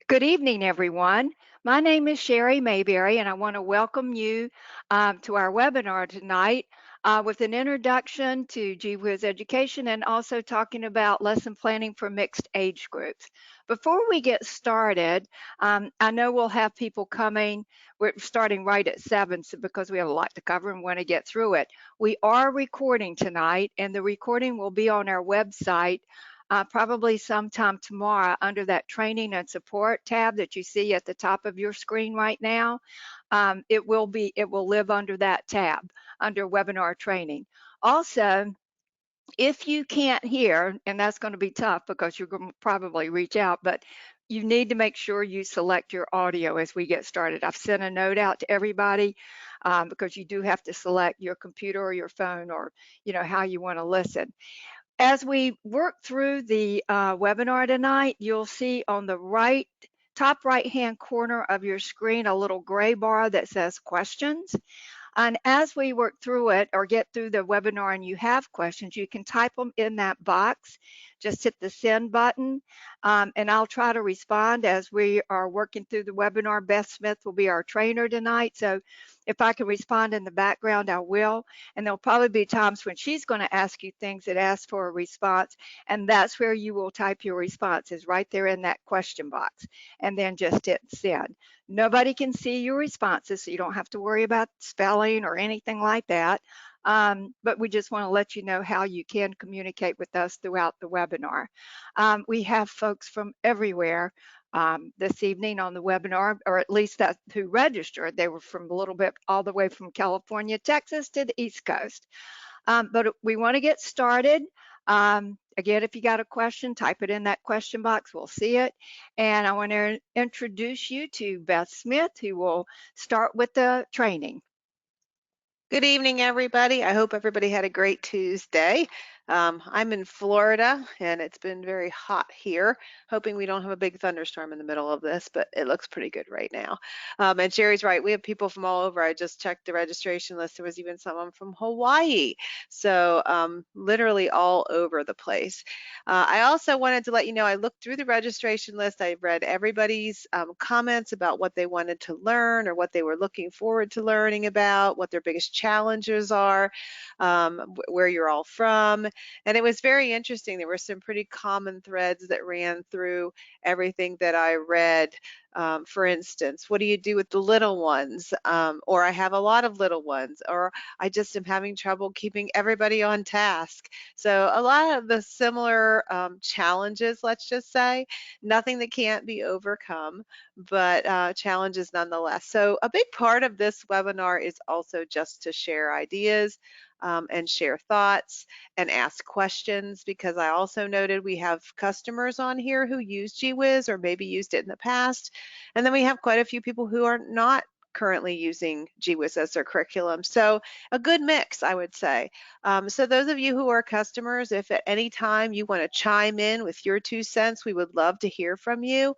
Good evening, everyone. My name is Sherry Mayberry, and I want to welcome you to our webinar tonight with an introduction to Gee Whiz education and also talking about lesson planning for mixed age groups. Before we get started, I know we'll have people coming. We're starting right at 7 so because we have a lot to cover and want to get through it. We are recording tonight, and the recording will be on our website probably sometime tomorrow under that training and support tab that you see at the top of your screen right now. It will live under that tab under webinar training. Also, if you can't hear, and that's going to be tough because you're going to probably reach out, but you need to make sure you select your audio as we get started. I've sent a note out to everybody because you do have to select your computer or your phone or how you want to listen. As we work through the webinar tonight, you'll see on the top right-hand corner of your screen a little gray bar that says questions. And as we work through it or get through the webinar and you have questions, you can type them in that box. Just hit the send button, and I'll try to respond as we are working through the webinar. Beth Smith will be our trainer tonight, so if I can respond in the background, I will. And there'll probably be times when she's going to ask you things that ask for a response, and that's where you will type your responses right there in that question box, and then just hit send. Nobody can see your responses, so you don't have to worry about spelling or anything like that. But we just want to let you know how you can communicate with us throughout the webinar. We have folks from everywhere this evening on the webinar, or at least that's who registered. They were from a little bit all the way from California, Texas to the East Coast. But we want to get started. Again, if you got a question, type it in that question box. We'll see it. And I want to introduce you to Beth Smith, who will start with the training. Good evening, everybody. I hope everybody had a great Tuesday. I'm in Florida, and it's been very hot here. Hoping we don't have a big thunderstorm in the middle of this, but it looks pretty good right now. And Jerry's right. We have people from all over. I just checked the registration list. There was even someone from Hawaii. So literally all over the place. I also wanted to let you know I looked through the registration list. I read everybody's comments about what they wanted to learn or what they were looking forward to learning about, what their biggest challenges are, where you're all from. And it was very interesting. There were some pretty common threads that ran through everything that I read. For instance, what do you do with the little ones? Or I have a lot of little ones, or I just am having trouble keeping everybody on task. So a lot of the similar challenges, let's just say, nothing that can't be overcome, but challenges nonetheless. So a big part of this webinar is also just to share ideas, and share thoughts and ask questions, because I also noted we have customers on here who use Gee Whiz or maybe used it in the past. And then we have quite a few people who are not currently using Gee Whiz as their curriculum. So a good mix, I would say. So those of you who are customers, if at any time you want to chime in with your 2 cents, we would love to hear from you.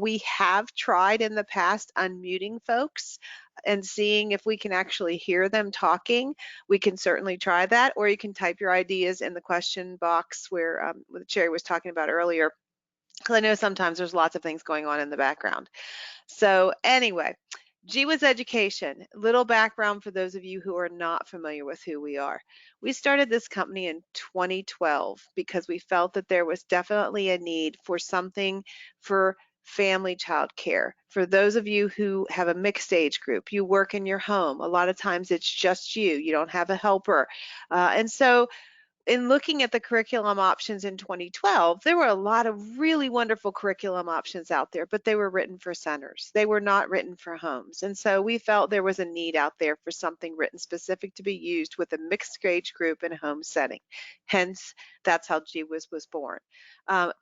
We have tried in the past unmuting folks and seeing if we can actually hear them talking. We can certainly try that, or you can type your ideas in the question box where Sherry was talking about earlier, because I know sometimes there's lots of things going on in the background. So anyway, Gee Whiz Education, little background for those of you who are not familiar with who we are. We started this company in 2012 because we felt that there was definitely a need for something for family child care. For those of you who have a mixed age group, you work in your home, a lot of times it's just you don't have a helper. And so in looking at the curriculum options in 2012, there were a lot of really wonderful curriculum options out there, but they were written for centers. They were not written for homes. And so we felt there was a need out there for something written specific to be used with a mixed age group in a home setting. Hence, that's how Gee Whiz was born.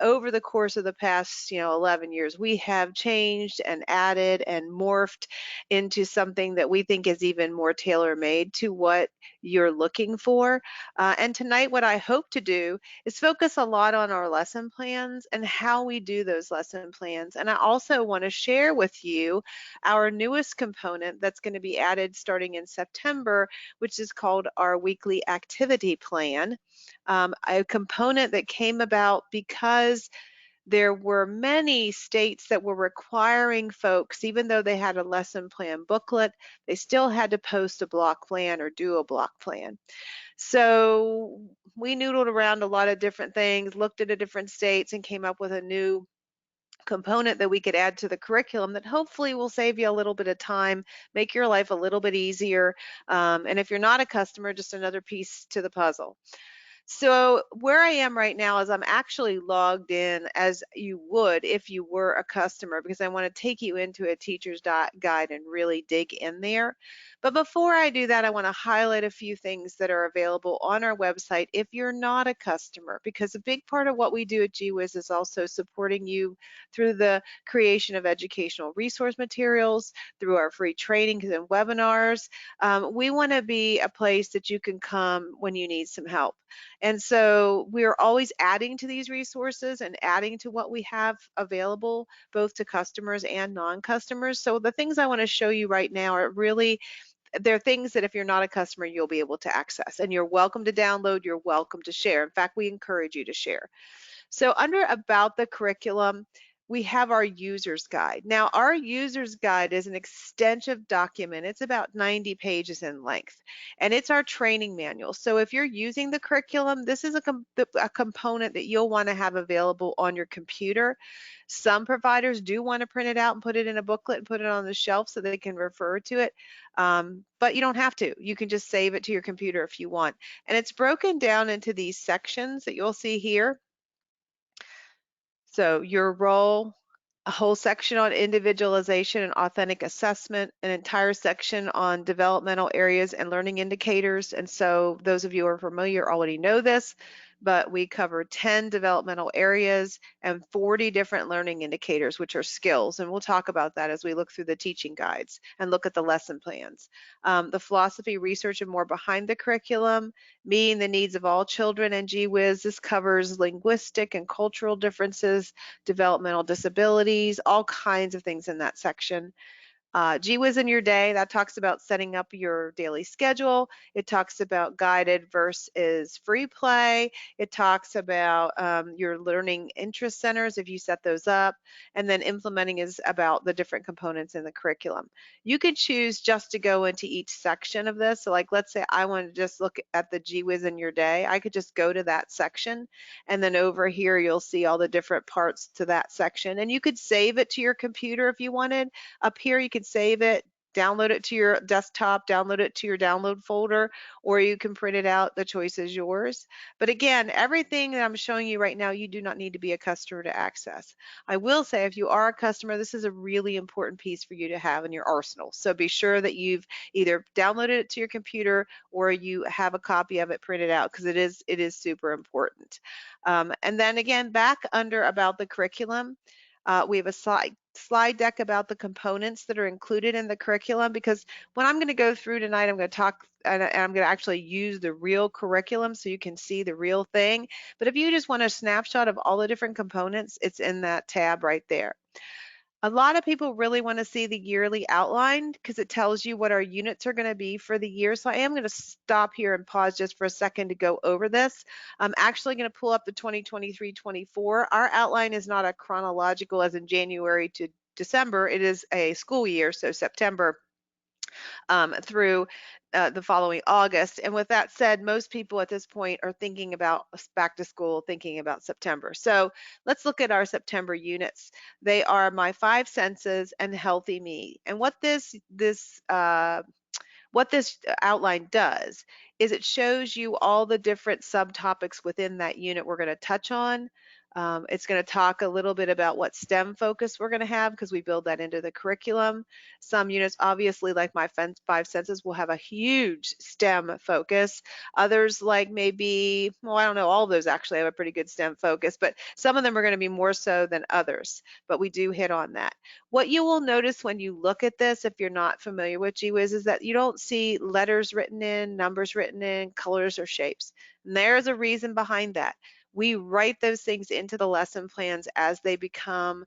Over the course of the past 11 years, we have changed and added and morphed into something that we think is even more tailor-made to what you're looking for. And tonight, what I hope to do is focus a lot on our lesson plans and how we do those lesson plans. And I also want to share with you our newest component that's going to be added starting in September, which is called our weekly activity plan. A component that came about because there were many states that were requiring folks, even though they had a lesson plan booklet, they still had to post a block plan or do a block plan. So we noodled around a lot of different things, looked at the different states, and came up with a new component that we could add to the curriculum that hopefully will save you a little bit of time, make your life a little bit easier. And if you're not a customer, just another piece to the puzzle. So where I am right now is I'm actually logged in as you would if you were a customer, because I want to take you into a teacher's guide and really dig in there. But before I do that, I want to highlight a few things that are available on our website if you're not a customer, because a big part of what we do at Gee Whiz is also supporting you through the creation of educational resource materials, through our free trainings and webinars. We want to be a place that you can come when you need some help. And so we're always adding to these resources and adding to what we have available, both to customers and non-customers. So the things I want to show you right now are really, they're things that if you're not a customer, you'll be able to access. And you're welcome to download, you're welcome to share. In fact, we encourage you to share. So under About the Curriculum, we have our user's guide. Now, our user's guide is an extensive document. It's about 90 pages in length, and it's our training manual. So if you're using the curriculum, this is a component that you'll want to have available on your computer. Some providers do want to print it out and put it in a booklet and put it on the shelf so they can refer to it. But you don't have to. You can just save it to your computer if you want. And it's broken down into these sections that you'll see here. So your role, a whole section on individualization and authentic assessment, an entire section on developmental areas and learning indicators. And so those of you who are familiar already know this, but we cover 10 developmental areas and 40 different learning indicators, which are skills. And we'll talk about that as we look through the teaching guides and look at the lesson plans. The philosophy, research, and more behind the curriculum, meeting the needs of all children, and Gee Whiz. This covers linguistic and cultural differences, developmental disabilities, all kinds of things in that section. Gee Whiz in your day, that talks about setting up your daily schedule. It talks about guided versus free play. It talks about your learning interest centers if you set those up. And then implementing is about the different components in the curriculum. You could choose just to go into each section of this. So like, let's say I want to just look at the Gee Whiz in your day. I could just go to that section. And then over here, you'll see all the different parts to that section. And you could save it to your computer if you wanted. Up here, you can save it, download it to your desktop, download it to your download folder, or you can print it out. The choice is yours. But again, everything that I'm showing you right now, you do not need to be a customer to access. I will say if you are a customer, this is a really important piece for you to have in your arsenal. So be sure that you've either downloaded it to your computer or you have a copy of it printed out, because it is super important. And then again, back under About the Curriculum, we have a slide deck about the components that are included in the curriculum, because what I'm going to go through tonight, I'm going to talk and I'm going to actually use the real curriculum so you can see the real thing. But if you just want a snapshot of all the different components, it's in that tab right there. A lot of people really want to see the yearly outline because it tells you what our units are going to be for the year. So I am going to stop here and pause just for a second to go over this. I'm actually going to pull up the 2023-24. Our outline is not a chronological as in January to December. It is a school year, so September through the following August. And with that said, most people at this point are thinking about back to school, thinking about September. So let's look at our September units. They are My Five Senses and Healthy Me. And what this outline does is it shows you all the different subtopics within that unit we're going to touch on. It's going to talk a little bit about what STEM focus we're going to have because we build that into the curriculum. Some units, obviously, like My Five Senses, will have a huge STEM focus. Others, like maybe, well, I don't know, all of those actually have a pretty good STEM focus, but some of them are going to be more so than others, but we do hit on that. What you will notice when you look at this, if you're not familiar with Gee Whiz, is that you don't see letters written in, numbers written in, colors or shapes. And there's a reason behind that. We write those things into the lesson plans as they become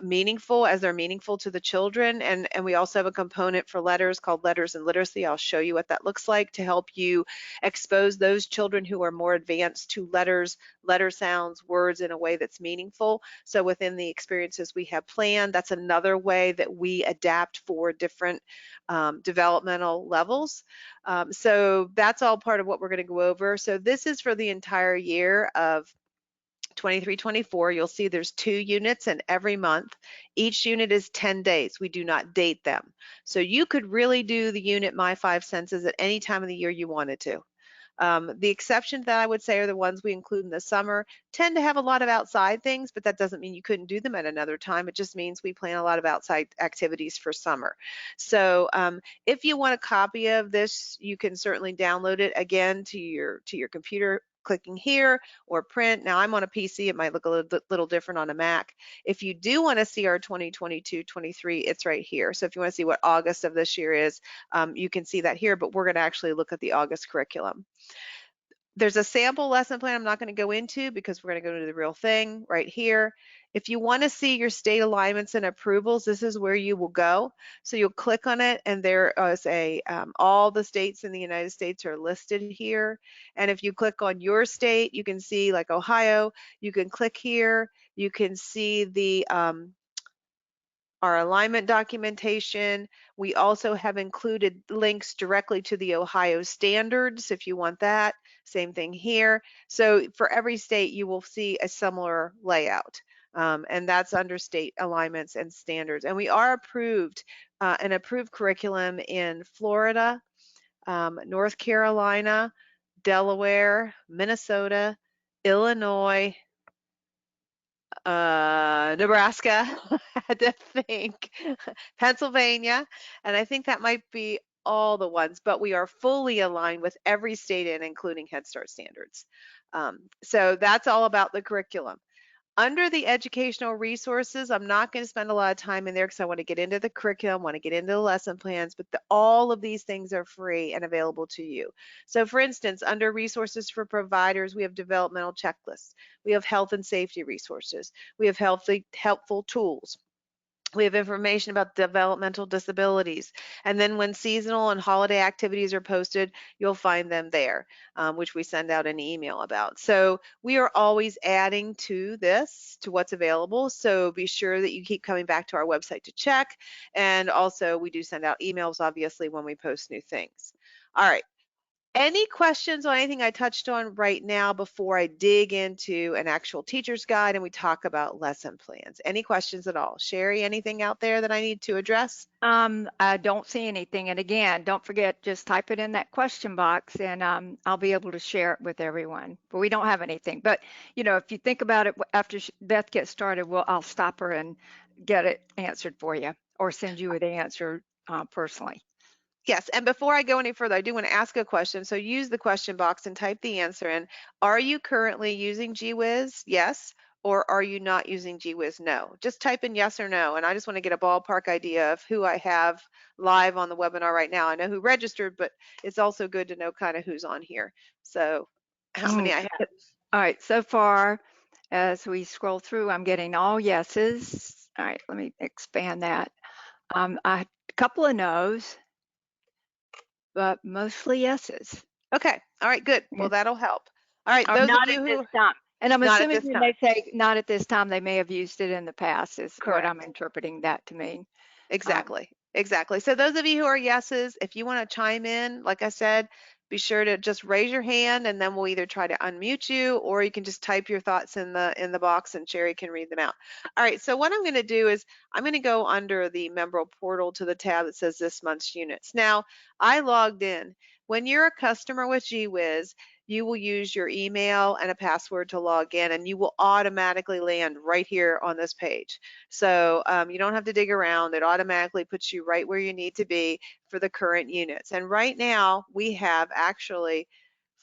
meaningful as they're meaningful to the children. And we also have a component for letters called Letters and Literacy. I'll show you what that looks like to help you expose those children who are more advanced to letters, letter sounds, words in a way that's meaningful. So within the experiences we have planned, that's another way that we adapt for different developmental levels. So that's all part of what we're going to go over. So this is for the entire year of 23-24. You'll see there's 2 units in every month. Each unit is 10 days. We do not date them. So you could really do the unit My Five Senses at any time of the year you wanted to. The exceptions that I would say are the ones we include in the summer, tend to have a lot of outside things, but that doesn't mean you couldn't do them at another time. It just means we plan a lot of outside activities for summer. So if you want a copy of this, you can certainly download it again to your computer, clicking here, or print. Now I'm on a PC, it might look a little different on a Mac. If you do want to see our 2022-23, it's right here. So if you want to see what August of this year is, you can see that here, but we're going to actually look at the August curriculum. There's a sample lesson plan I'm not going to go into because we're going to go to the real thing right here. If you want to see your state alignments and approvals, this is where you will go. So you'll click on it, and there is all the states in the United States are listed here. And if you click on your state, you can see like Ohio, you can click here, you can see the our alignment documentation. We also have included links directly to the Ohio standards if you want that. Same thing here. So for every state, you will see a similar layout. And that's under state alignments and standards. And we are approved, an approved curriculum in Florida, North Carolina, Delaware, Minnesota, Illinois, Nebraska, I had to think, Pennsylvania, and I think that might be all the ones, but we are fully aligned with every state in, including Head Start standards. So that's all about the curriculum. Under the educational resources, I'm not going to spend a lot of time in there because I want to get into the curriculum, want to get into the lesson plans, but all of these things are free and available to you. So for instance, under resources for providers, we have developmental checklists. We have health and safety resources. We have helpful tools. We have information about developmental disabilities. And then when seasonal and holiday activities are posted, you'll find them there, which we send out an email about. So we are always adding to this, to what's available. So be sure that you keep coming back to our website to check. And also we do send out emails, obviously, when we post new things. All right. Any questions on anything I touched on right now before I dig into an actual teacher's guide and we talk about lesson plans? Any questions at all? Sherry, anything out there that I need to address? I don't see anything. And again, don't forget, just type it in that question box and I'll be able to share it with everyone. But we don't have anything. But, if you think about it, after Beth gets started, I'll stop her and get it answered for you or send you the answer personally. Yes, and before I go any further, I do want to ask a question. So use the question box and type the answer in. Are you currently using Gee Whiz? Yes. Or are you not using Gee Whiz? No. Just type in yes or no. And I just want to get a ballpark idea of who I have live on the webinar right now. I know who registered, but it's also good to know kind of who's on here. So how many I have. All right, so far, as we scroll through, I'm getting all yeses. All right, let me expand that. A couple of no's, but mostly yeses. Okay. All right, good. Well, that'll help. All right, Or those of not at you this who time. And I'm not at assuming this when time. they say not at this time, they may have used it in the past, is what I'm Correct. interpreting that to mean. Exactly. Exactly. So those of you who are yeses, if you want to chime in, like I said, be sure to just raise your hand and then we'll either try to unmute you or you can just type your thoughts in the box and Sherry can read them out. All right, so what I'm going to do is I'm going to go under the member portal to the tab that says this month's units. Now, I logged in. When you're a customer with Gee Whiz, you will use your email and a password to log in and you will automatically land right here on this page. So you don't have to dig around. It automatically puts you right where you need to be for the current units. And right now we have actually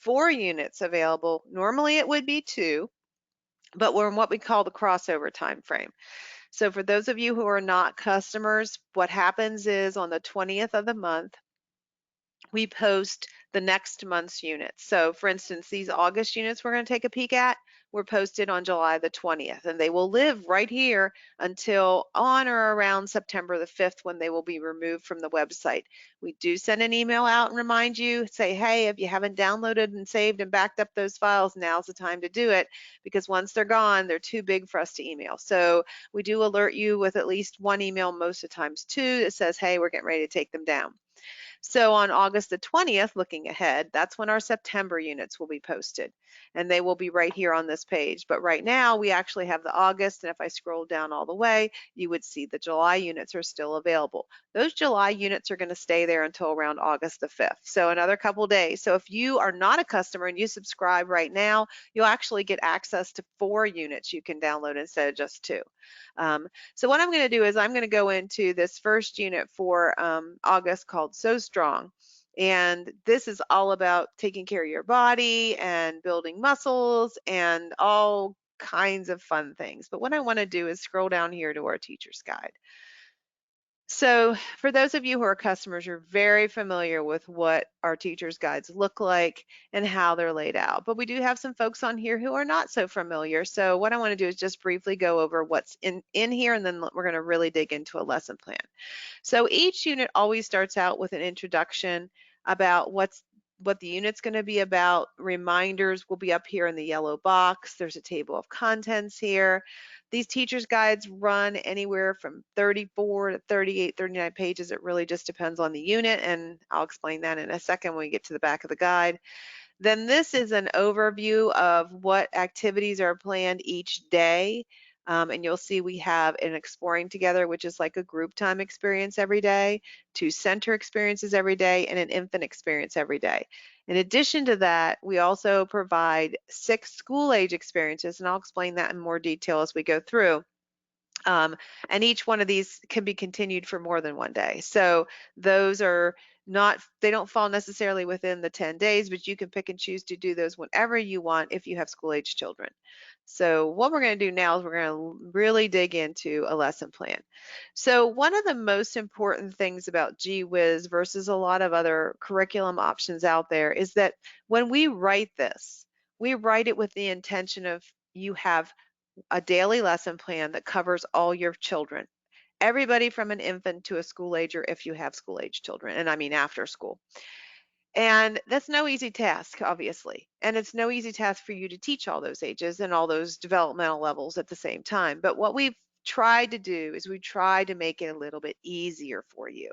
4 units available. Normally it would be 2, but we're in what we call the crossover time frame. So for those of you who are not customers, what happens is on the 20th of the month, we post the next month's units. So for instance, these August units we're going to take a peek at, were posted on July the 20th, and they will live right here until on or around September the 5th when they will be removed from the website. We do send an email out and remind you, say, hey, if you haven't downloaded and saved and backed up those files, now's the time to do it, because once they're gone, they're too big for us to email. So we do alert you with at least one email, most of the times two, that says, hey, we're getting ready to take them down. So on August the 20th, looking ahead, that's when our September units will be posted, and they will be right here on this page. But right now we actually have the August, and if I scroll down all the way, you would see the July units are still available. Those July units are going to stay there until around August the 5th, so another couple days. So if you are not a customer and you subscribe right now, you'll actually get access to 4 units you can download instead of just 2. Um, so what I'm going to do is I'm going to go into this first unit for August called So Strong. And this is all about taking care of your body and building muscles and all kinds of fun things. But what I want to do is scroll down here to our teacher's guide. So for those of you who are customers, you're very familiar with what our teacher's guides look like and how they're laid out. But we do have some folks on here who are not so familiar. So what I want to do is just briefly go over what's in here, and then we're going to really dig into a lesson plan. So each unit always starts out with an introduction about what the unit's going to be about. Reminders will be up here in the yellow box. There's a table of contents here. These teacher's guides run anywhere from 34 to 38, 39 pages. It really just depends on the unit, and I'll explain that in a second when we get to the back of the guide. Then this is an overview of what activities are planned each day. And you'll see we have an exploring together, which is like a group time experience every day, 2 center experiences every day, and an infant experience every day. In addition to that, we also provide 6 school age experiences, and I'll explain that in more detail as we go through. And each one of these can be continued for more than one day. So those are not, they don't fall necessarily within the 10 days, but you can pick and choose to do those whenever you want if you have school age children. So what we're going to do now is we're going to really dig into a lesson plan. So one of the most important things about Gee Whiz versus a lot of other curriculum options out there is that when we write this, we write it with the intention of you have a daily lesson plan that covers all your children, everybody from an infant to a school ager if you have school age children, and I mean after school. And that's no easy task, obviously. And it's no easy task for you to teach all those ages and all those developmental levels at the same time. But what we've tried to do is we try to make it a little bit easier for you.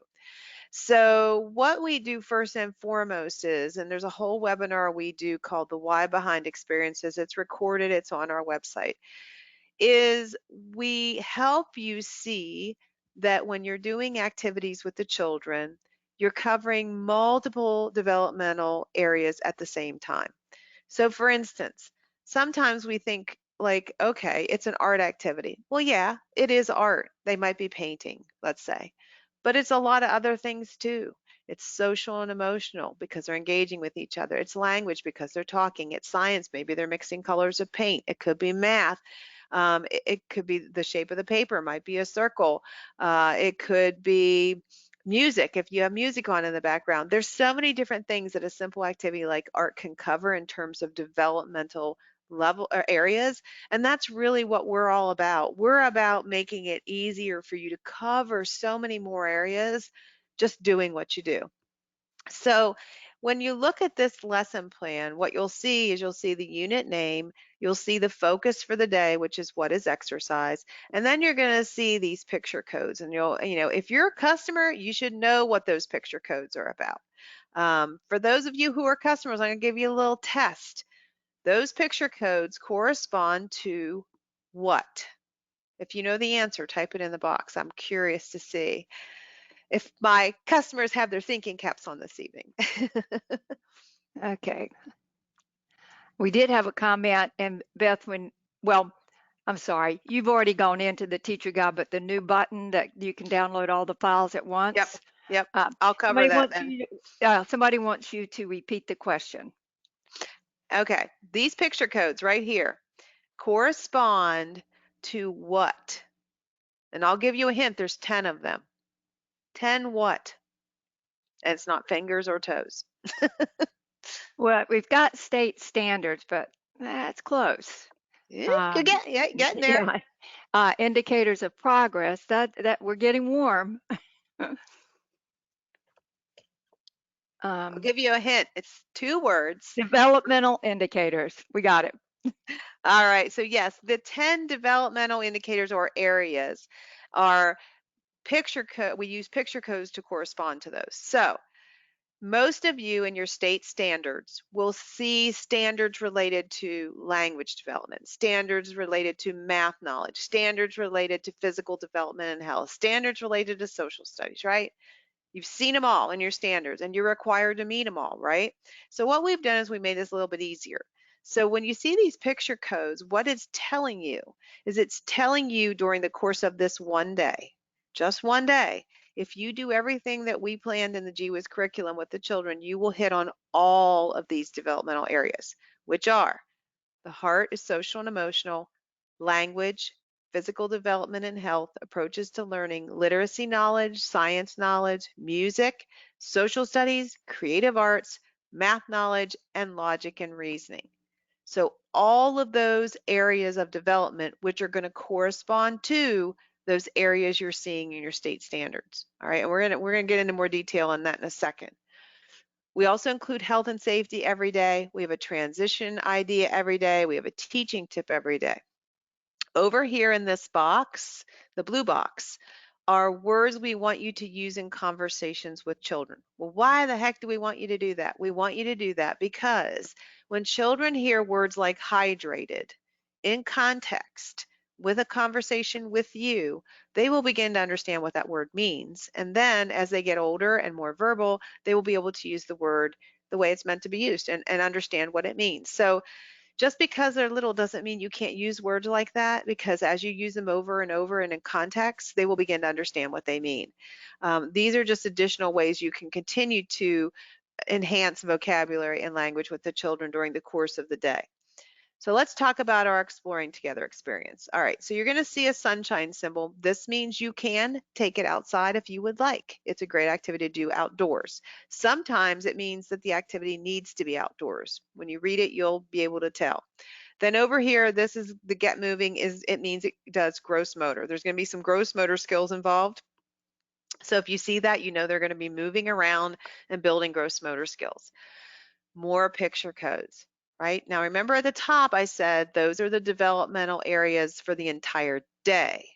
So what we do first and foremost is, and there's a whole webinar we do called the Why Behind Experiences. It's recorded, it's on our website, is we help you see that when you're doing activities with the children, you're covering multiple developmental areas at the same time. So for instance, sometimes we think like, okay, it's an art activity. Well, yeah, it is art. They might be painting, let's say, but it's a lot of other things too. It's social and emotional because they're engaging with each other. It's language because they're talking. It's science. Maybe they're mixing colors of paint. It could be math. It could be the shape of the paper, it might be a circle. It could be music, if you have music on in the background. There's so many different things that a simple activity like art can cover in terms of developmental level or areas. And that's really what we're all about. We're about making it easier for you to cover so many more areas just doing what you do. So when you look at this lesson plan, what you'll see is you'll see the unit name, you'll see the focus for the day, which is what is exercise, and then you're going to see these picture codes. And if you're a customer, you should know what those picture codes are about. For those of you who are customers, I'm going to give you a little test. Those picture codes correspond to what? If you know the answer, type it in the box. I'm curious to see if my customers have their thinking caps on this evening. Okay. We did have a comment, and Beth, well, I'm sorry, you've already gone into the teacher guide, but the new button that you can download all the files at Yep, once. yep. Uh, I'll cover that then. somebody wants you to repeat the question. Okay, these picture codes right here correspond to what? And I'll give you a hint, there's 10 of them. 10 what? And it's not fingers or toes. Well, we've got state standards, but that's close. You're Um, getting there. yeah, indicators of progress that we're getting warm. I'll um, give you a hint. It's 2 words. Developmental indicators. We got it. All right. So yes, the 10 developmental indicators or areas are picture code. We use picture codes to correspond to those. So most of you in your state standards will see standards related to language development, standards related to math knowledge, standards related to physical development and health, standards related to social studies, right? You've seen them all in your standards and you're required to meet them all, right? So what we've done is we made this a little bit easier. So when you see these picture codes, what it's telling you is it's telling you during the course of this one day, just one day, if you do everything that we planned in the Gee Whiz curriculum with the children, you will hit on all of these developmental areas, which are the heart is social and emotional, language, physical development and health, approaches to learning, literacy knowledge, science knowledge, music, social studies, creative arts, math knowledge, and logic and reasoning. So all of those areas of development, which are going to correspond to those areas you're seeing in your state standards. All right, and we're gonna get into more detail on that in a second. We also include health and safety every day. We have a transition idea every day. We have a teaching tip every day. Over here in this box, the blue box, are words we want you to use in conversations with children. Well, why the heck do we want you to do that? We want you to do that because when children hear words like hydrated in context with a conversation with you, they will begin to understand what that word means. And then as they get older and more verbal, they will be able to use the word the way it's meant to be used and understand what it means. So just because they're little doesn't mean you can't use words like that, because as you use them over and over and in context, they will begin to understand what they mean. These are just additional ways you can continue to enhance vocabulary and language with the children during the course of the day. So let's talk about our exploring together experience. All right, so you're going to see a sunshine symbol. This means you can take it outside if you would like. It's a great activity to do outdoors. Sometimes it means that the activity needs to be outdoors. When you read it, you'll be able to tell. Then over here, this is the get moving, is it means it does gross motor. There's going to be some gross motor skills involved. So if you see that, you know they're going to be moving around and building gross motor skills. More picture codes, right? Now remember at the top I said those are the developmental areas for the entire day.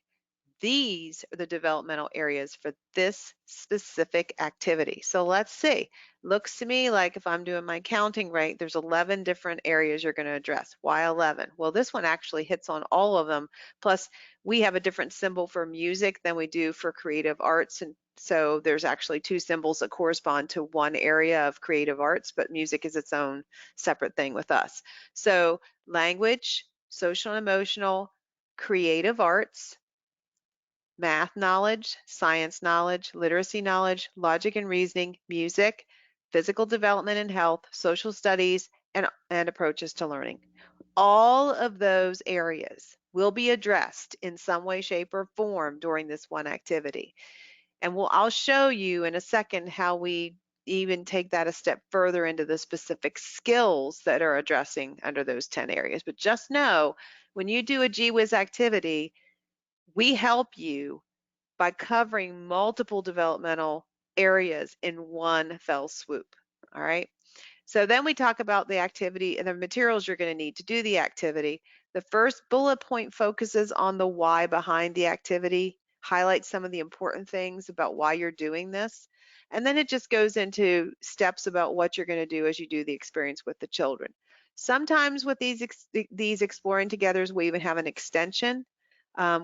These are the developmental areas for this specific activity. So let's see. Looks to me like if I'm doing my counting right, there's 11 different areas you're going to address. Why 11? Well, this one actually hits on all of them. Plus, we have a different symbol for music than we do for creative arts. And so there's actually 2 symbols that correspond to one area of creative arts, but music is its own separate thing with us. So language, social and emotional, creative arts, math knowledge, science knowledge, literacy knowledge, logic and reasoning, music, physical development and health, social studies, and approaches to learning. All of those areas will be addressed in some way, shape, or form during this one activity. And I'll show you in a second how we even take that a step further into the specific skills that are addressing under those 10 areas. But just know, when you do a Gee Whiz activity, we help you by covering multiple developmental areas in one fell swoop. All right. So then we talk about the activity and the materials you're going to need to do the activity. The first bullet point focuses on the why behind the activity, highlights some of the important things about why you're doing this. And then it just goes into steps about what you're going to do as you do the experience with the children. Sometimes with these exploring togethers, we even have an extension,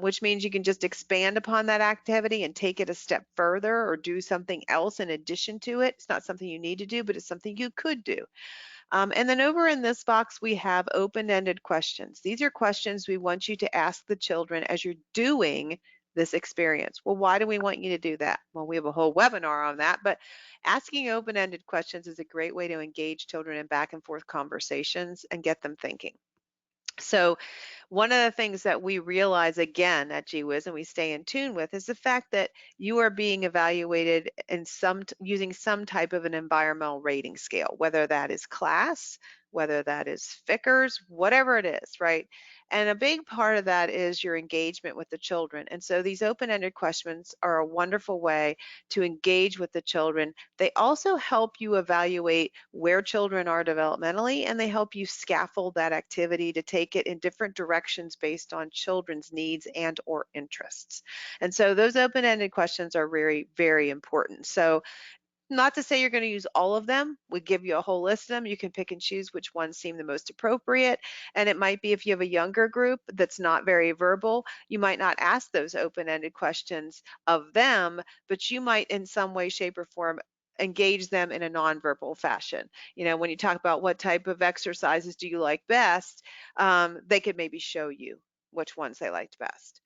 which means you can just expand upon that activity and take it a step further or do something else in addition to it. It's not something you need to do, but it's something you could do. And then over in this box, we have open-ended questions. These are questions we want you to ask the children as you're doing this experience. Well, why do we want you to do that? Well, we have a whole webinar on that, but asking open-ended questions is a great way to engage children in back and forth conversations and get them thinking. So one of the things that we realize again at Gee Whiz and we stay in tune with is the fact that you are being evaluated in using some type of an environmental rating scale, whether that is class, whether that is Vickers, whatever it is, right? And a big part of that is your engagement with the children. And so these open-ended questions are a wonderful way to engage with the children. They also help you evaluate where children are developmentally, and they help you scaffold that activity to take it in different directions based on children's needs and or interests. And so those open-ended questions are very, very important. So not to say you're going to use all of them. We give you a whole list of them. You can pick and choose which ones seem the most appropriate. And it might be if you have a younger group that's not very verbal, you might not ask those open-ended questions of them, but you might in some way, shape, or form engage them in a nonverbal fashion. You know, when you talk about what type of exercises do you like best, they could maybe show you which ones they liked best.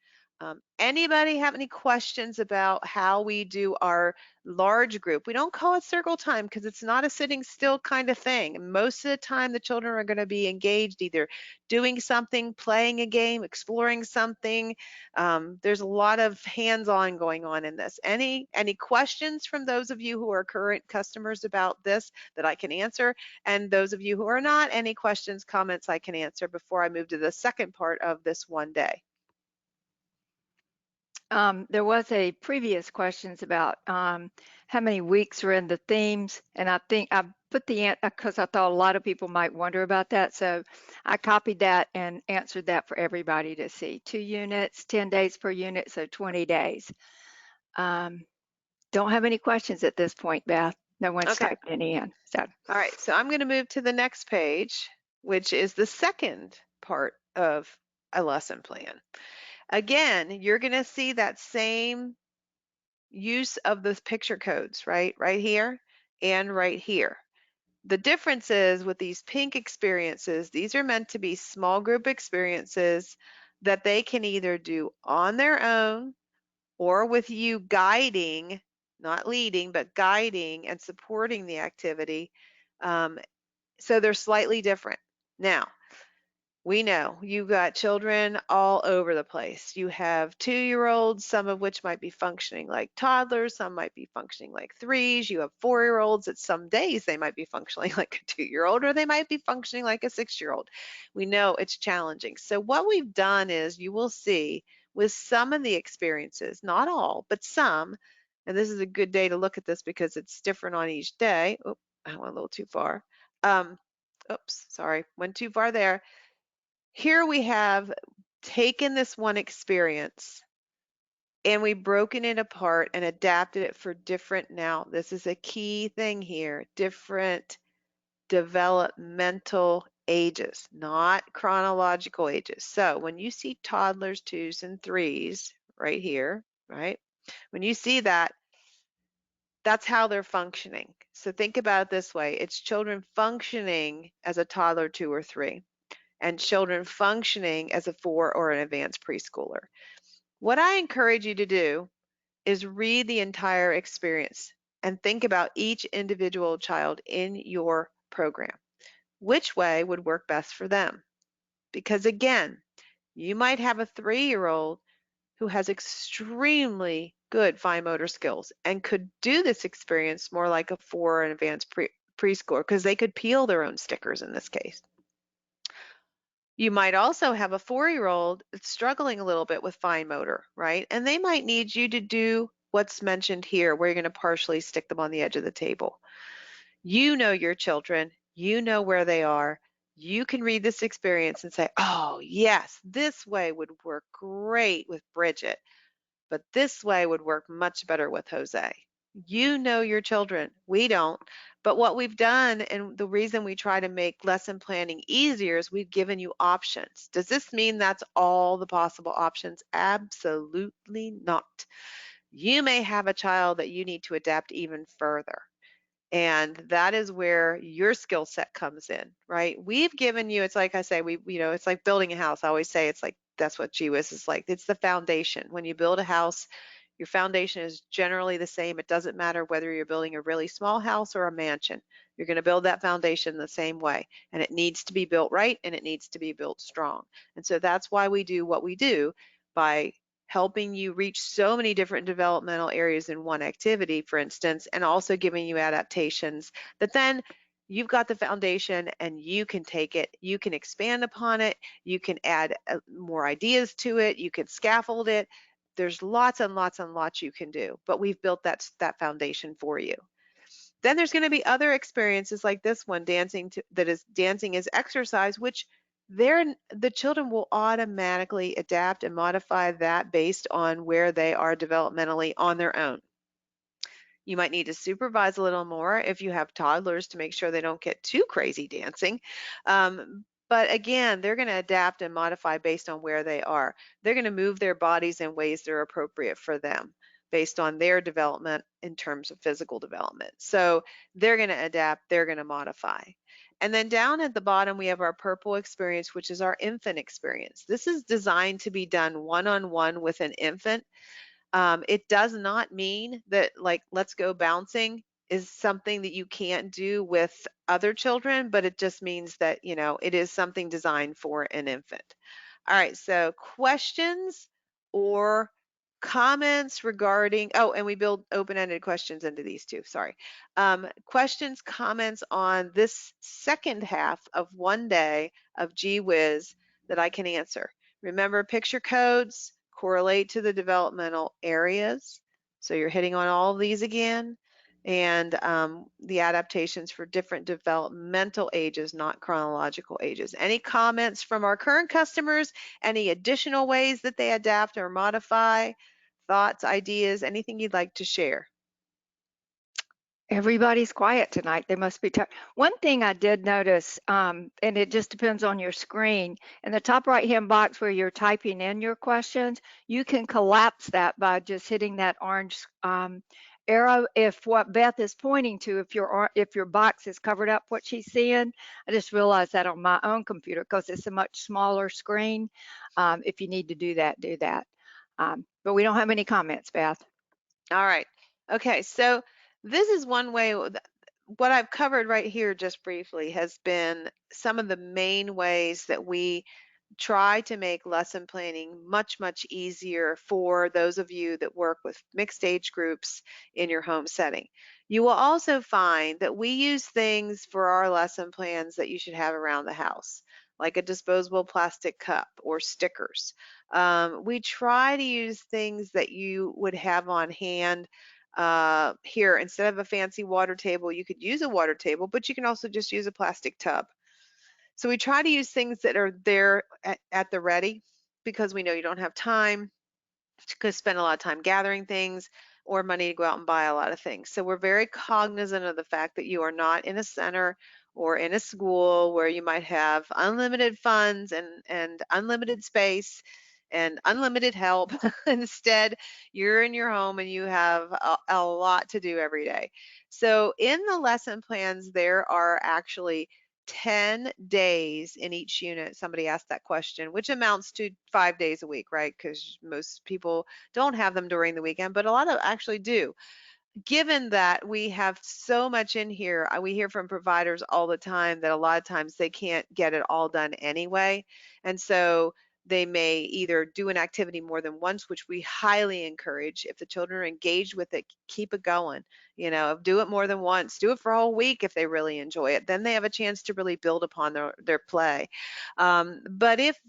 Anybody have any questions about how we do our large group? We don't call it circle time because it's not a sitting still kind of thing. Most of the time, the children are going to be engaged, either doing something, playing a game, exploring something. There's a lot of hands-on going on in this. Any questions from those of you who are current customers about this that I can answer? And those of you who are not, any questions, comments I can answer before I move to the second part of this one day? There was a previous questions about how many weeks are in the themes, and I think I put the because I thought a lot of people might wonder about that, so I copied that and answered that for everybody to see. 2 units, 10 days per unit, so 20 days. Um, don't have any questions at this point, Beth. No one's Okay. typed any in. So, All right, so I'm going to move to the next page, which is the second part of a lesson plan. Again, you're going to see that same use of the picture codes, right? Right here and right here. The difference is with these pink experiences, these are meant to be small group experiences that they can either do on their own or with you guiding, not leading, but guiding and supporting the activity. Um, so they're slightly different. Now, we know you've got children all over the place. You have 2-year-olds, some of which might be functioning like toddlers, some might be functioning like threes. You have 4-year-olds that some days they might be functioning like a 2-year-old, or they might be functioning like a 6-year-old. We know it's challenging. So what we've done is you will see with some of the experiences, not all, but some, and this is a good day to look at this because it's different on each day. Oh, I went a little too far. Oops, sorry, went too far there. Here we have taken this one experience and we've broken it apart and adapted it for different, now this is a key thing here, different developmental ages, not chronological ages. So when you see toddlers, twos, and threes right here, right? When you see that, that's how they're functioning. So think about it this way. It's children functioning as a toddler, 2 or 3, and children functioning as a 4 or an advanced preschooler. What I encourage you to do is read the entire experience and think about each individual child in your program. Which way would work best for them? Because again, you might have a 3-year-old who has extremely good fine motor skills and could do this experience more like a 4 or an advanced preschooler because they could peel their own stickers in this case. You might also have a 4-year-old that's struggling a little bit with fine motor, right? And they might need you to do what's mentioned here, where you're going to partially stick them on the edge of the table. You know your children, you know where they are. You can read this experience and say, oh, yes, this way would work great with Bridget, but this way would work much better with Jose. You know your children. We don't. But what we've done, and the reason we try to make lesson planning easier, is we've given you options. Does this mean that's all the possible options? Absolutely not. You may have a child that you need to adapt even further. And that is where your skill set comes in, right? We've given you, it's like I say, it's like building a house. I always say it's like, that's what Gee Whiz is like. It's the foundation. When you build a house, your foundation is generally the same. It doesn't matter whether you're building a really small house or a mansion. You're going to build that foundation the same way. And it needs to be built right and it needs to be built strong. And so that's why we do what we do, by helping you reach so many different developmental areas in one activity, for instance, and also giving you adaptations that then you've got the foundation and you can take it, you can expand upon it, you can add more ideas to it, you can scaffold it. There's lots and lots and lots you can do, but we've built that foundation for you. Then there's going to be other experiences like this one, that is dancing is exercise, which the children will automatically adapt and modify that based on where they are developmentally on their own. You might need to supervise a little more if you have toddlers to make sure they don't get too crazy dancing. But again, they're going to adapt and modify based on where they are. They're going to move their bodies in ways that are appropriate for them based on their development in terms of physical development. So they're going to adapt, they're going to modify. And then down at the bottom, we have our purple experience, which is our infant experience. This is designed to be done one-on-one with an infant. It does not mean that, like, let's go bouncing is something that you can't do with other children, but it just means that, it is something designed for an infant. All right, so questions or comments regarding, oh, and we build open-ended questions into these too, sorry. Questions, comments on this second half of one day of Gee Whiz that I can answer. Remember, picture codes correlate to the developmental areas. So you're hitting on all of these again. And the adaptations for different developmental ages, not chronological ages. Any comments from our current customers? Any additional ways that they adapt or modify? Thoughts, ideas, anything you'd like to share? Everybody's quiet tonight. They must be tired. One thing I did notice, and it just depends on your screen, in the top right-hand box where you're typing in your questions, you can collapse that by just hitting that orange arrow. If what Beth is pointing to, if your box is covered up, what she's seeing, I just realized that on my own computer because it's a much smaller screen. If you need to do that, do that. But we don't have any comments, Beth. All right. Okay, so this is one way. What I've covered right here just briefly has been some of the main ways that we try to make lesson planning much, much easier for those of you that work with mixed age groups in your home setting. You will also find that we use things for our lesson plans that you should have around the house, like a disposable plastic cup or stickers. We try to use things that you would have on hand. Here, instead of a fancy water table, you could use a water table, but you can also just use a plastic tub. So we try to use things that are there at the ready because we know you don't have time to spend a lot of time gathering things or money to go out and buy a lot of things. So we're very cognizant of the fact that you are not in a center or in a school where you might have unlimited funds and unlimited space and unlimited help. Instead, you're in your home and you have a lot to do every day. So in the lesson plans, there are actually 10 days in each unit. Somebody asked that question, which amounts to 5 days a week, right? Because most people don't have them during the weekend, but a lot of actually do. Given that we have so much in here, we hear from providers all the time that a lot of times they can't get it all done anyway. And so they may either do an activity more than once, which we highly encourage. If the children are engaged with it, keep it going. Do it more than once. Do it for a whole week if they really enjoy it. Then they have a chance to really build upon their play. But if,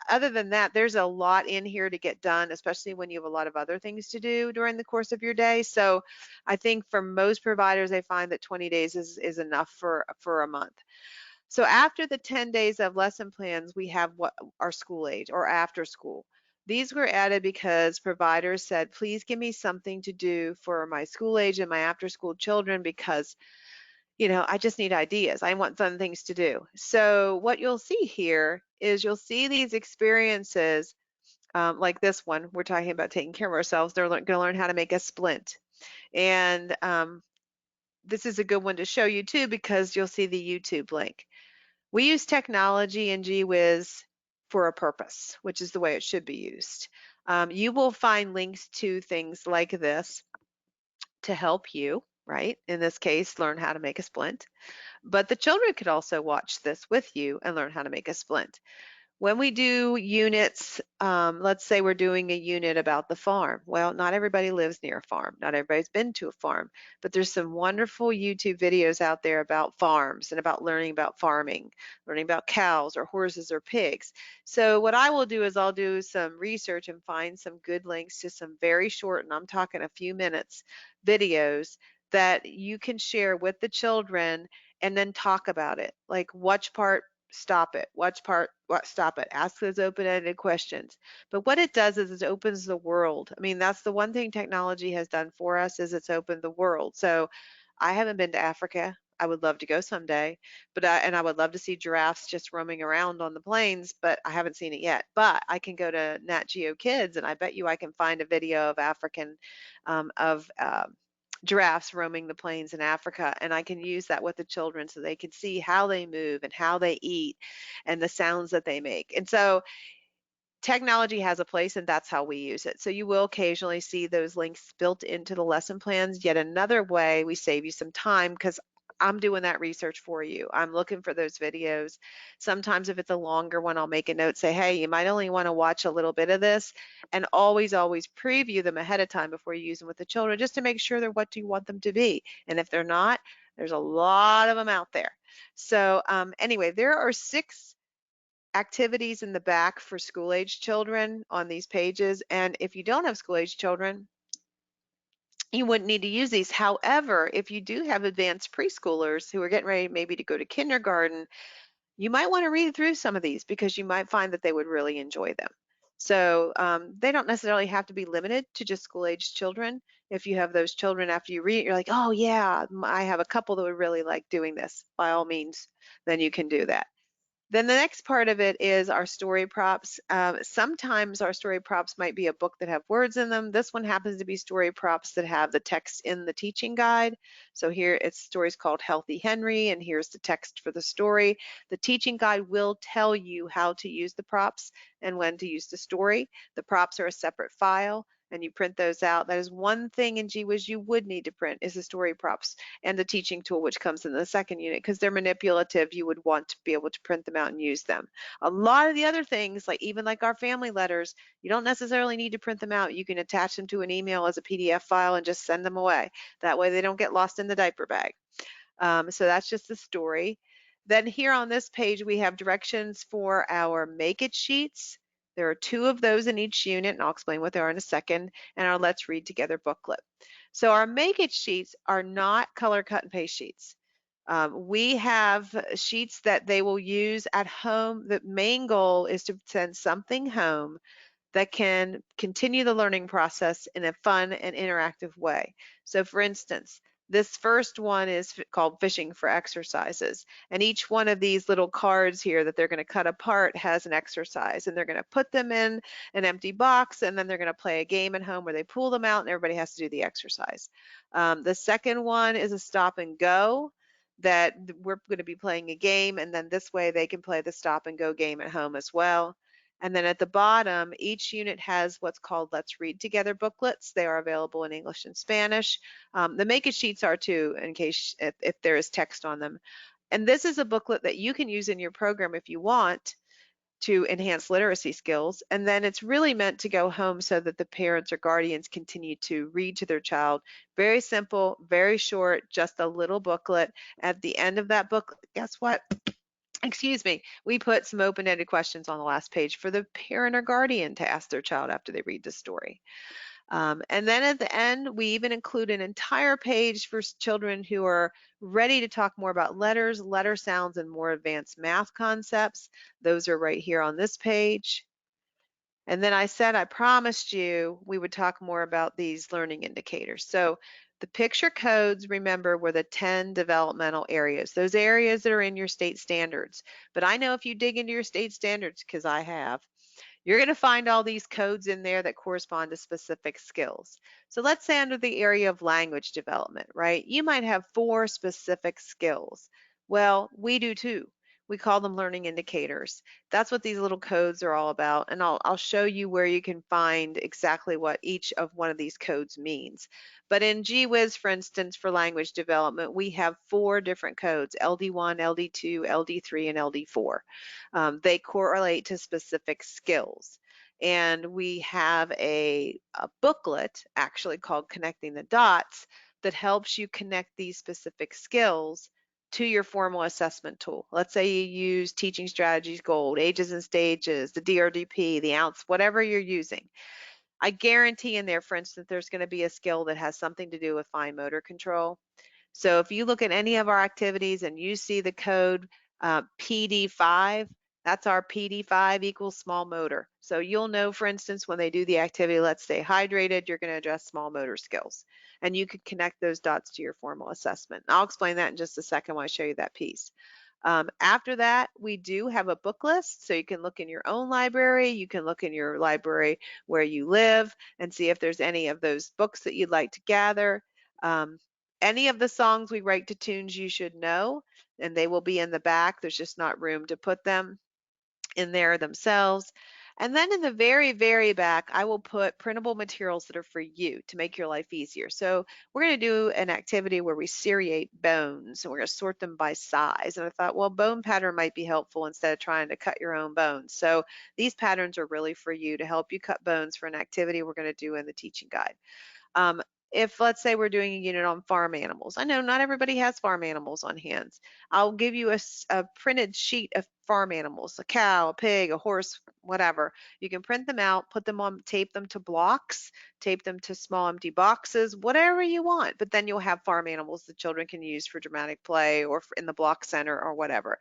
other than that, there's a lot in here to get done, especially when you have a lot of other things to do during the course of your day. So I think for most providers, they find that 20 days is enough for a month. So after the 10 days of lesson plans, we have what our school age or after school. These were added because providers said, please give me something to do for my school age and my after school children because I just need ideas. I want fun things to do. So what you'll see here is you'll see these experiences like this one. We're talking about taking care of ourselves. They're going to learn how to make a splint. And this is a good one to show you too because you'll see the YouTube link. We use technology in Gee Whiz for a purpose, which is the way it should be used. You will find links to things like this to help you, right? In this case, learn how to make a splint. But the children could also watch this with you and learn how to make a splint. When we do units, let's say we're doing a unit about the farm. Well, not everybody lives near a farm. Not everybody's been to a farm, but there's some wonderful YouTube videos out there about farms and about learning about farming, learning about cows or horses or pigs. So what I will do is I'll do some research and find some good links to some very short, and I'm talking a few minutes, videos that you can share with the children and then talk about it. Like watch part, stop it. Watch part, what, stop it. Ask those open-ended questions. But what it does is it opens the world. I mean, that's the one thing technology has done for us is it's opened the world. So I haven't been to Africa. I would love to go someday, but and I would love to see giraffes just roaming around on the plains, but I haven't seen it yet. But I can go to Nat Geo Kids, and I bet you I can find a video of African of giraffes roaming the plains in Africa, and I can use that with the children so they can see how they move and how they eat and the sounds that they make. And so technology has a place, and that's how we use it. So you will occasionally see those links built into the lesson plans. Yet another way we save you some time because I'm doing that research for you. I'm looking for those videos. Sometimes if it's a longer one, I'll make a note, say, hey, you might only want to watch a little bit of this, and always preview them ahead of time before you use them with the children, just to make sure they're what do you want them to be. And if they're not, there's a lot of them out there. So anyway, there are 6 activities in the back for school age children on these pages. And if you don't have school age children, you wouldn't need to use these. However, if you do have advanced preschoolers who are getting ready maybe to go to kindergarten, you might want to read through some of these because you might find that they would really enjoy them. So they don't necessarily have to be limited to just school age children. If you have those children after you read it, you're like, oh yeah, I have a couple that would really like doing this. By all means, then you can do that. Then the next part of it is our story props. Sometimes our story props might be a book that have words in them. This one happens to be story props that have the text in the teaching guide. So here it's stories called Healthy Henry, and here's the text for the story. The teaching guide will tell you how to use the props and when to use the story. The props are a separate file, and you print those out. That is one thing in Gee Whiz you would need to print is the story props and the teaching tool, which comes in the second unit, because they're manipulative. You would want to be able to print them out and use them. A lot of the other things, like even like our family letters, you don't necessarily need to print them out. You can attach them to an email as a PDF file and just send them away. That way they don't get lost in the diaper bag. So that's just the story. Then here on this page, we have directions for our Make It sheets. There are 2 of those in each unit, and I'll explain what they are in a second, and our Let's Read Together booklet. So our Make It sheets are not color cut and paste sheets. We have sheets that they will use at home. The main goal is to send something home that can continue the learning process in a fun and interactive way. So for instance, this first one is called Fishing for Exercises. And each one of these little cards here that they're going to cut apart has an exercise. And they're going to put them in an empty box, and then they're going to play a game at home where they pull them out and everybody has to do the exercise. The second one is a stop and go that we're going to be playing a game, and then this way they can play the stop and go game at home as well. And then at the bottom, each unit has what's called Let's Read Together booklets. They are available in English and Spanish. The Make It sheets are too, in case if there is text on them. And this is a booklet that you can use in your program if you want to enhance literacy skills. And then it's really meant to go home so that the parents or guardians continue to read to their child. Very simple, very short, just a little booklet. At the end of that book, guess what? Excuse me, we put some open-ended questions on the last page for the parent or guardian to ask their child after they read the story. And then at the end, we even include an entire page for children who are ready to talk more about letters, letter sounds, and more advanced math concepts. Those are right here on this page. And then I said I promised you we would talk more about these learning indicators. So the picture codes, remember, were the 10 developmental areas, those areas that are in your state standards. But I know if you dig into your state standards, because I have, you're going to find all these codes in there that correspond to specific skills. So let's say under the area of language development, right? You might have 4 specific skills. Well, we do too. We call them learning indicators. That's what these little codes are all about. And I'll show you where you can find exactly what each of one of these codes means. But in Gee Whiz, for instance, for language development, we have 4 different codes: LD1, LD2, LD3, and LD4. They correlate to specific skills. And we have a booklet actually called Connecting the Dots that helps you connect these specific skills to your formal assessment tool. Let's say you use Teaching Strategies Gold, Ages and Stages, the DRDP, the OUNCE, whatever you're using. I guarantee in there, for instance, there's going to be a skill that has something to do with fine motor control. So if you look at any of our activities and you see the code PD5, that's our PD5 equals small motor. So you'll know, for instance, when they do the activity, let's stay hydrated, you're going to address small motor skills. And you could connect those dots to your formal assessment. I'll explain that in just a second when I show you that piece. After that, we do have a book list, so you can look in your own library, you can look in your library where you live and see if there's any of those books that you'd like to gather. Um, any of the songs we write to tunes you should know, and they will be in the back. There's just not room to put them in there themselves. And then in the very, very back, I will put printable materials that are for you to make your life easier. So we're going to do an activity where we seriate bones, and we're going to sort them by size. And I thought, well, bone pattern might be helpful instead of trying to cut your own bones. So these patterns are really for you to help you cut bones for an activity we're going to do in the teaching guide. Um, if let's say we're doing a unit on farm animals, I know not everybody has farm animals on hands. I'll give you a printed sheet of farm animals, a cow, a pig, a horse, whatever. You can print them out, put them on, tape them to blocks, tape them to small empty boxes, whatever you want. But then you'll have farm animals the children can use for dramatic play or in the block center or whatever.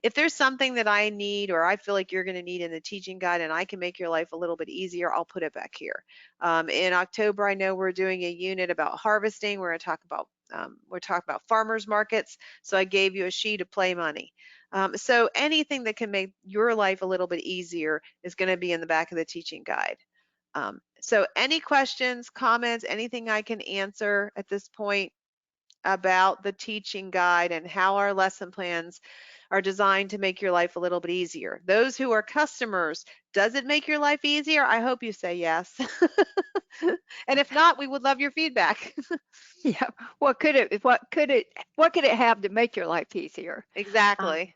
If there's something that I need or I feel like you're going to need in the teaching guide and I can make your life a little bit easier, I'll put it back here. In October, I know we're doing a unit about harvesting. We're talking about farmers markets. So I gave you a sheet of play money. So anything that can make your life a little bit easier is going to be in the back of the teaching guide. So any questions, comments, anything I can answer at this point about the teaching guide and how our lesson plans are designed to make your life a little bit easier. Those who are customers, does it make your life easier? I hope you say yes. And if not, we would love your feedback. Yeah. What could it have to make your life easier? Um, Exactly.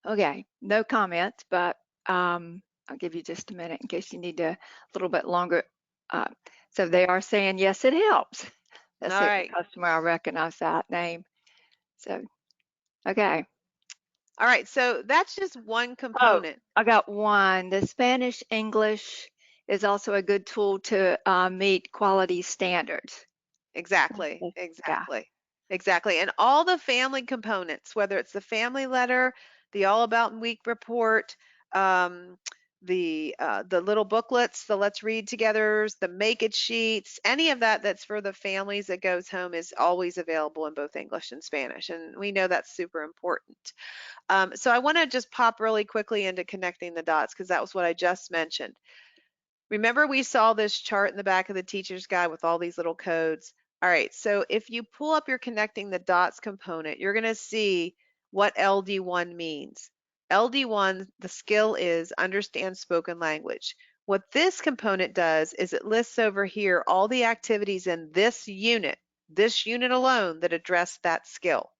okay. No comments, but I'll give you just a minute in case you need a little bit longer. Uh, so they are saying yes, it helps. All That's it. right. Customer, I recognize that name. So okay. All right. So that's just one Oh, component. I got one. The Spanish English is also a good tool to meet quality standards. Exactly, Yeah. exactly, exactly. And all the family components, whether it's the family letter, the All About Week report, um, the little booklets, the Let's Read Togethers, the Make It sheets, any of that that's for the families that goes home is always available in both English and Spanish. And we know that's super important. So I want to just pop really quickly into connecting the dots because that was what I just mentioned. Remember we saw this chart in the back of the teacher's guide with all these little codes. All right, so if you pull up your connecting the dots component, you're going to see what LD1 means. LD1, the skill is understand spoken language. What this component does is it lists over here all the activities in this unit alone that address that skill.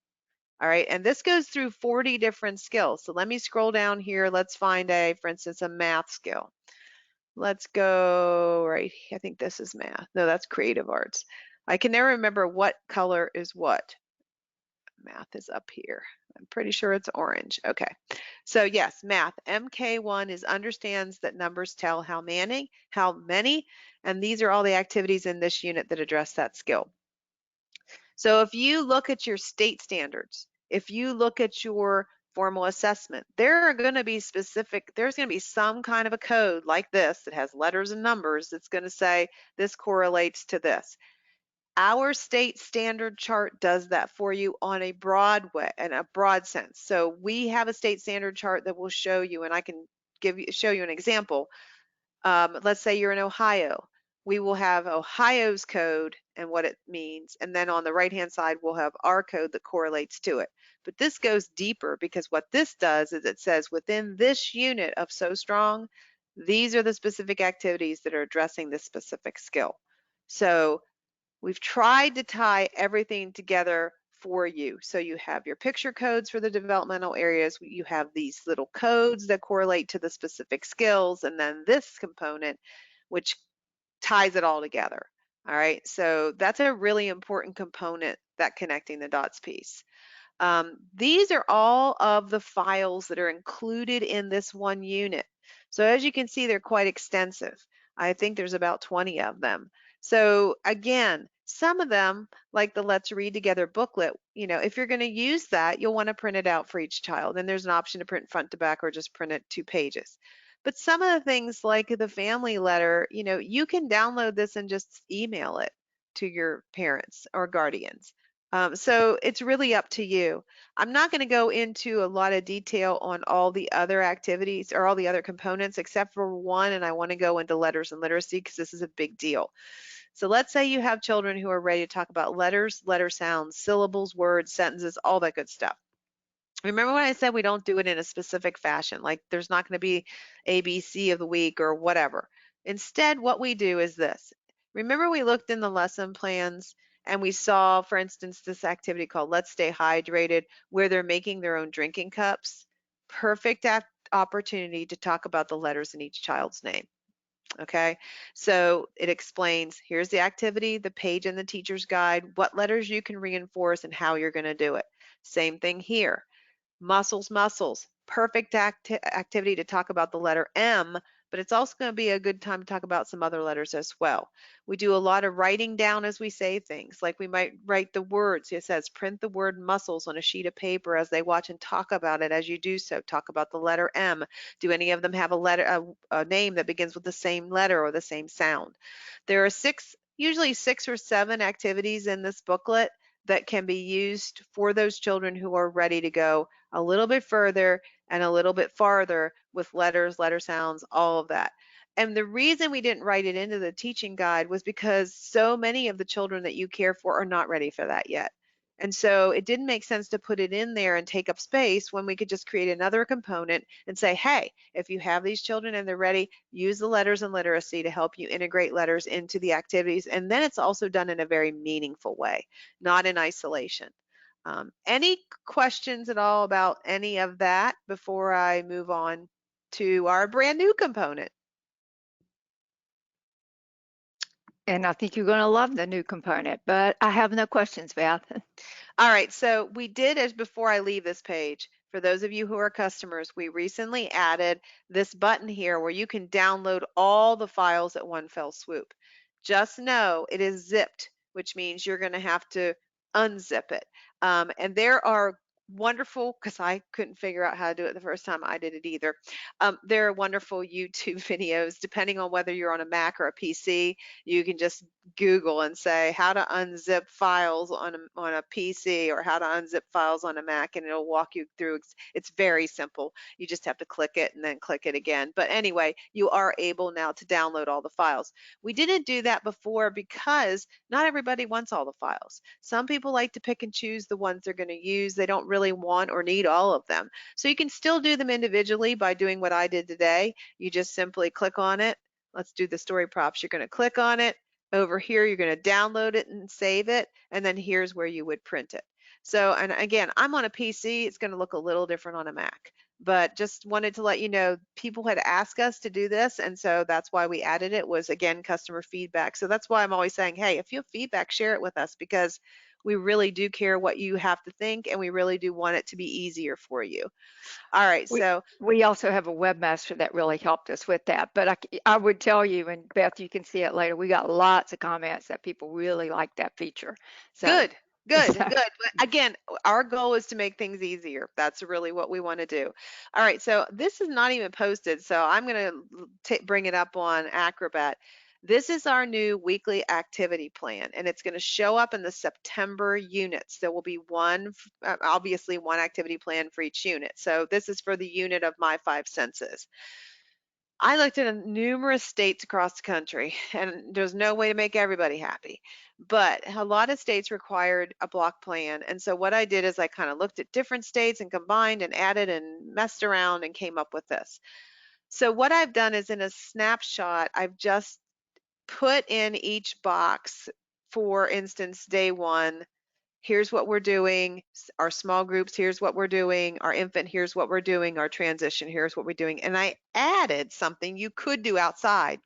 All right, and this goes through 40 different skills. So let me scroll down here. Let's find for instance, a math skill. Let's go right. I think this is math. No, that's creative arts. I can never remember what color is what. Math is up here. I'm pretty sure it's orange. Okay. So yes, math. MK1 is understands that numbers tell how many, and these are all the activities in this unit that address that skill. So if you look at your state standards, if you look at your formal assessment, there are going to be there's going to be some kind of a code like this that has letters and numbers that's going to say this correlates to this. Our state standard chart does that for you on a broad way, in a broad sense. So we have a state standard chart that will show you, and I can show you an example. Let's say you're in Ohio. We will have Ohio's code and what it means. And then on the right-hand side, we'll have our code that correlates to it. But this goes deeper because what this does is it says within this unit of So Strong, these are the specific activities that are addressing this specific skill. So we've tried to tie everything together for you. So you have your picture codes for the developmental areas, you have these little codes that correlate to the specific skills, and then this component, which ties it all together. All right, so that's a really important component, that connecting the dots piece. These are all of the files that are included in this one unit. So as you can see, they're quite extensive. I think there's about 20 of them. So again, some of them, like the Let's Read Together booklet, if you're going to use that, you'll want to print it out for each child. And there's an option to print front to back or just print it 2 pages. But some of the things like the family letter, you can download this and just email it to your parents or guardians. So it's really up to you. I'm not going to go into a lot of detail on all the other activities or all the other components except for one, and I want to go into letters and literacy because this is a big deal. So let's say you have children who are ready to talk about letters, letter sounds, syllables, words, sentences, all that good stuff. Remember when I said we don't do it in a specific fashion, like there's not going to be ABC of the week or whatever. Instead, what we do is this. Remember we looked in the lesson plans and we saw, for instance, this activity called Let's Stay Hydrated, where they're making their own drinking cups. Perfect opportunity to talk about the letters in each child's name. Okay, so it explains, here's the activity, the page in the teacher's guide, what letters you can reinforce and how you're going to do it. Same thing here. Muscles, muscles. Perfect activity to talk about the letter M, but it's also going to be a good time to talk about some other letters as well. We do a lot of writing down as we say things, like we might write the words. It says print the word muscles on a sheet of paper as they watch and talk about it as you do so. Talk about the letter M. Do any of them have a name that begins with the same letter or the same sound? There are usually 6 or 7 activities in this booklet that can be used for those children who are ready to go a little bit further and a little bit farther with letters, letter sounds, all of that. And the reason we didn't write it into the teaching guide was because so many of the children that you care for are not ready for that yet. And so it didn't make sense to put it in there and take up space when we could just create another component and say, hey, if you have these children and they're ready, use the letters and literacy to help you integrate letters into the activities. And then it's also done in a very meaningful way, not in isolation. Any questions at all about any of that before I move on to our brand new component? And I think you're going to love the new component, but I have no questions, Beth. All right, so we did, as before I leave this page, for those of you who are customers, we recently added this button here where you can download all the files at one fell swoop. Just know it is zipped, which means you're going to have to unzip it. And there are wonderful, because I couldn't figure out how to do it the first time I did it either. There are wonderful YouTube videos, depending on whether you're on a Mac or a PC. You can just Google and say how to unzip files on a PC or how to unzip files on a Mac, and it'll walk you through. It's very simple. You just have to click it and then click it again. But anyway, you are able now to download all the files. We didn't do that before because not everybody wants all the files. Some people like to pick and choose the ones they're going to use. They don't really want or need all of them. So you can still do them individually by doing what I did today. You just simply click on it. Let's do the story props. You're going to click on it. Over here, you're going to download it and save it, and then here's where you would print it. So, and again, I'm on a PC. It's going to look a little different on a Mac, but just wanted to let you know people had asked us to do this, and so that's why we added it, was again customer feedback. So that's why I'm always saying, hey, if you have feedback, share it with us, because we really do care what you have to think, and we really do want it to be easier for you. All right, We so we also have a webmaster that really helped us with that. But I would tell you, and Beth, you can see it later. We got lots of comments that people really like that feature. So, good, good, so good. But again, our goal is to make things easier. That's really what we want to do. All right, so this is not even posted, so I'm going to bring it up on Acrobat. This is our new weekly activity plan, and it's going to show up in the September units. There will be obviously one activity plan for each unit. So this is for the unit of My Five Senses. I looked at numerous states across the country, and there's no way to make everybody happy. But a lot of states required a block plan. And so what I did is I kind of looked at different states and combined and added and messed around and came up with this. So what I've done is in a snapshot, I've just put in each box, for instance, day one, here's what we're doing, our small groups, here's what we're doing, our infant, here's what we're doing, our transition, here's what we're doing. And I added something you could do outside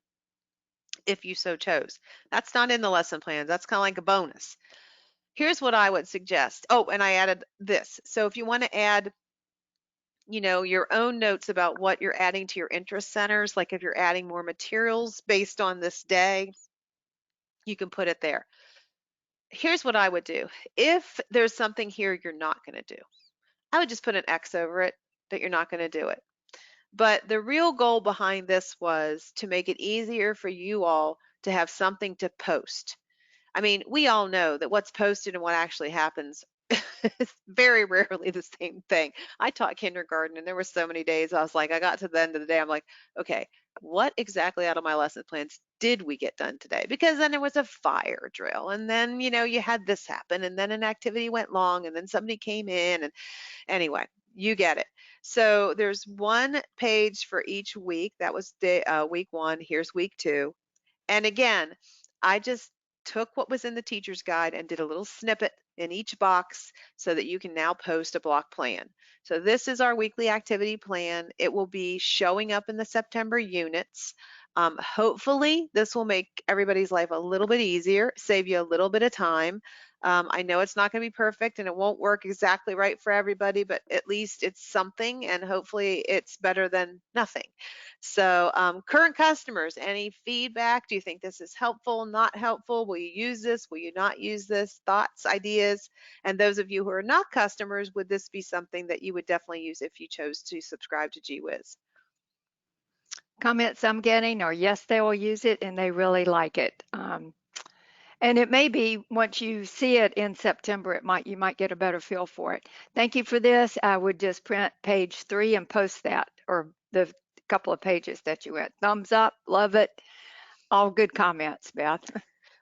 if you so chose. That's not in the lesson plans. That's kind of like a bonus. Here's what I would suggest. Oh, and I added this. So if you want to add, your own notes about what you're adding to your interest centers, like if you're adding more materials based on this day, you can put it there. Here's what I would do. If there's something here you're not going to do, I would just put an X over it that you're not going to do it. But the real goal behind this was to make it easier for you all to have something to post. I mean, we all know that what's posted and what actually happens is very rarely the same thing. I taught kindergarten and there were so many days I was like, I got to the end of the day, I'm like, okay, what exactly out of my lesson plans did we get done today? Because then there was a fire drill and then, you had this happen and then an activity went long and then somebody came in and anyway, you get it. So there's one page for each week. That was week one. Here's week two. And again, I just took what was in the teacher's guide and did a little snippet in each box so that you can now post a block plan. So this is our weekly activity plan. It will be showing up in the September units. Hopefully this will make everybody's life a little bit easier, save you a little bit of time. I know it's not going to be perfect and it won't work exactly right for everybody, but at least it's something and hopefully it's better than nothing. So current customers, any feedback? Do you think this is helpful, not helpful? Will you use this? Will you not use this? Thoughts, ideas? And those of you who are not customers, would this be something that you would definitely use if you chose to subscribe to Gee Whiz? Comments I'm getting are yes, they will use it and they really like it. And it may be once you see it in September, you might get a better feel for it. Thank you for this. I would just print page 3 and post that, or the couple of pages that you went. Thumbs up, love it. All good comments, Beth.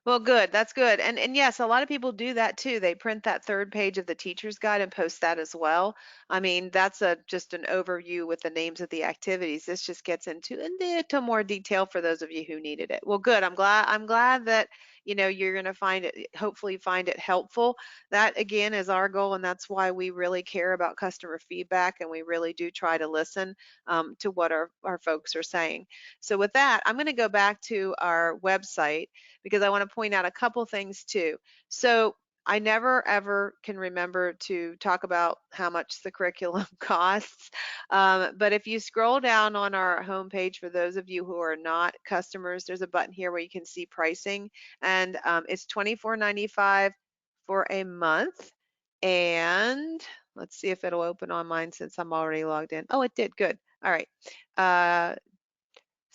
Well, good. That's good. And yes, a lot of people do that too. They print that third page of the teacher's guide and post that as well. I mean, that's just an overview with the names of the activities. This just gets into a little more detail for those of you who needed it. Well, good. I'm glad that you're going to find it, hopefully find it helpful. That again is our goal, and that's why we really care about customer feedback, and we really do try to listen to what our folks are saying. So with that, I'm going to go back to our website because I want to point out a couple things too. So I never ever can remember to talk about how much the curriculum costs. But if you scroll down on our homepage, for those of you who are not customers, there's a button here where you can see pricing, and it's $24.95 for a month. And let's see if it'll open on mine since I'm already logged in. Oh, it did. Good. All right. Uh,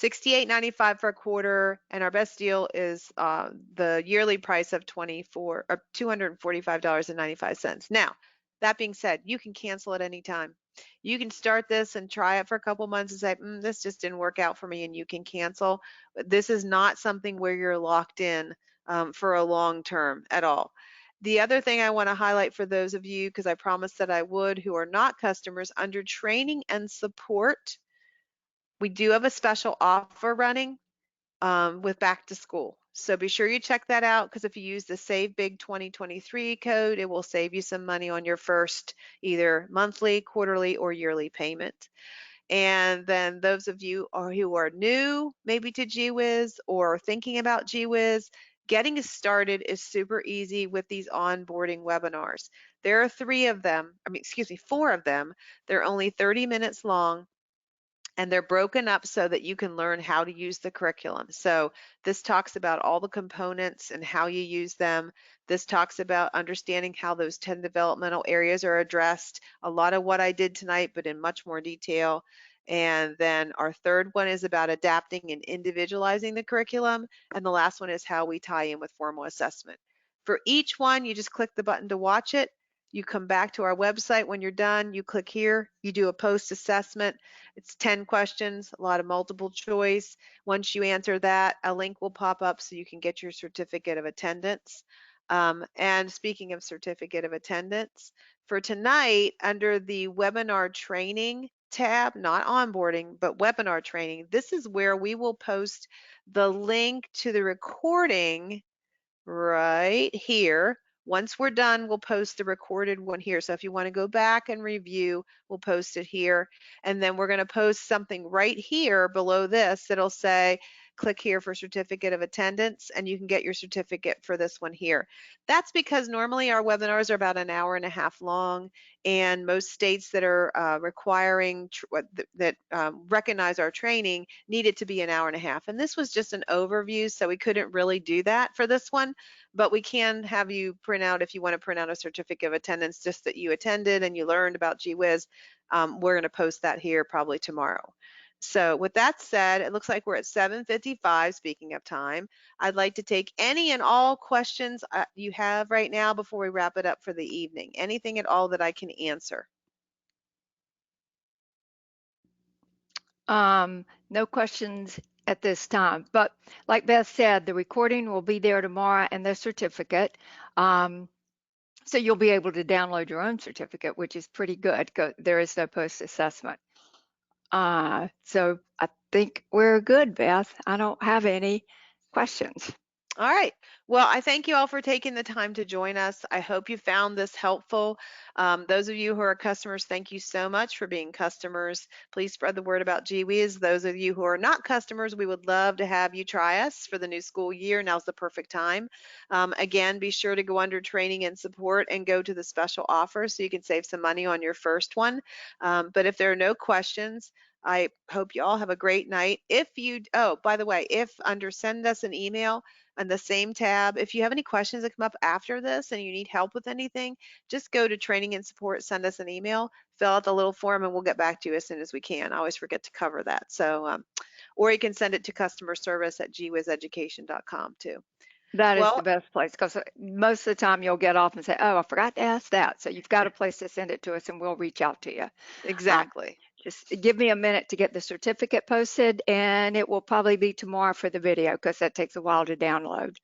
$68.95 for a quarter, and our best deal is the yearly price of $245.95. Now, that being said, you can cancel at any time. You can start this and try it for a couple months and say, this just didn't work out for me, and you can cancel. But this is not something where you're locked in for a long term at all. The other thing I want to highlight for those of you, because I promised that I would, who are not customers, under training and support, we do have a special offer running with back to school. So be sure you check that out, because if you use the Save Big 2023 code, it will save you some money on your first either monthly, quarterly, or yearly payment. And then those of you who are new maybe to Gee Whiz or thinking about Gee Whiz, getting started is super easy with these onboarding webinars. There are 4 of them. They're only 30 minutes long, and they're broken up so that you can learn how to use the curriculum. So this talks about all the components and how you use them. This talks about understanding how those 10 developmental areas are addressed. A lot of what I did tonight, but in much more detail. And then our third one is about adapting and individualizing the curriculum. And the last one is how we tie in with formal assessment. For each one, you just click the button to watch it. You come back to our website. When you're done, you click here, you do a post assessment. It's 10 questions, a lot of multiple choice. Once you answer that, a link will pop up so you can get your certificate of attendance. And speaking of certificate of attendance, for tonight, under the webinar training tab, not onboarding, but webinar training, this is where we will post the link to the recording right here. Once we're done, we'll post the recorded one here. So if you want to go back and review, we'll post it here. And then we're going to post something right here below this that'll say, click here for certificate of attendance, and you can get your certificate for this one here. That's because normally our webinars are about an hour and a half long, and most states that are requiring that recognize our training need it to be an hour and a half. And this was just an overview, so we couldn't really do that for this one, but we can have you print out, if you want to print out a certificate of attendance just that you attended and you learned about Gee Whiz. We're going to post that here probably tomorrow. So with that said, it looks like we're at 7:55. Speaking of time, I'd like to take any and all questions you have right now before we wrap it up for the evening. Anything at all that I can answer. No questions at this time, but like Beth said, the recording will be there tomorrow and the certificate. So you'll be able to download your own certificate, which is pretty good. There is no post assessment. So I think we're good, Beth. I don't have any questions. All right. Well, I thank you all for taking the time to join us. I hope you found this helpful. Those of you who are customers, thank you so much for being customers. Please spread the word about Gee Whiz. Those of you who are not customers, we would love to have you try us for the new school year. Now's the perfect time. Again, be sure to go under training and support and go to the special offer so you can save some money on your first one. But if there are no questions, I hope you all have a great night. If you, oh, by the way, if under send us an email, on the same tab, if you have any questions that come up after this and you need help with anything, just go to training and support, send us an email, fill out the little form, and we'll get back to you as soon as we can. I always forget to cover that. So, or you can send it to customer service at geewhizeducation.com too. That is Well, the best place because most of the time you'll get off and say, "Oh, I forgot to ask that." So you've got a place to send it to us, and we'll reach out to you. Um, exactly. just give me a minute to get the certificate posted, and it will probably be tomorrow for the video because that takes a while to download.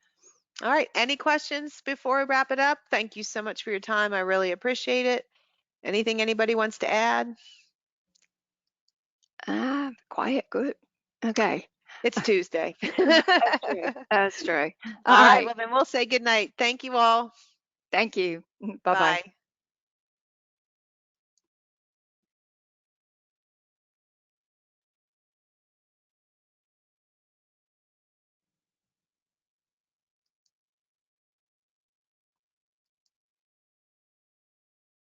All right. Any questions before we wrap it up? Thank you so much for your time. I really appreciate it. Anything anybody wants to add? Quiet, good. Okay, It's Tuesday. that's true. That's true. All All right. right. Well, then we'll say good night. Thank you all. Thank you. Bye bye. Bye.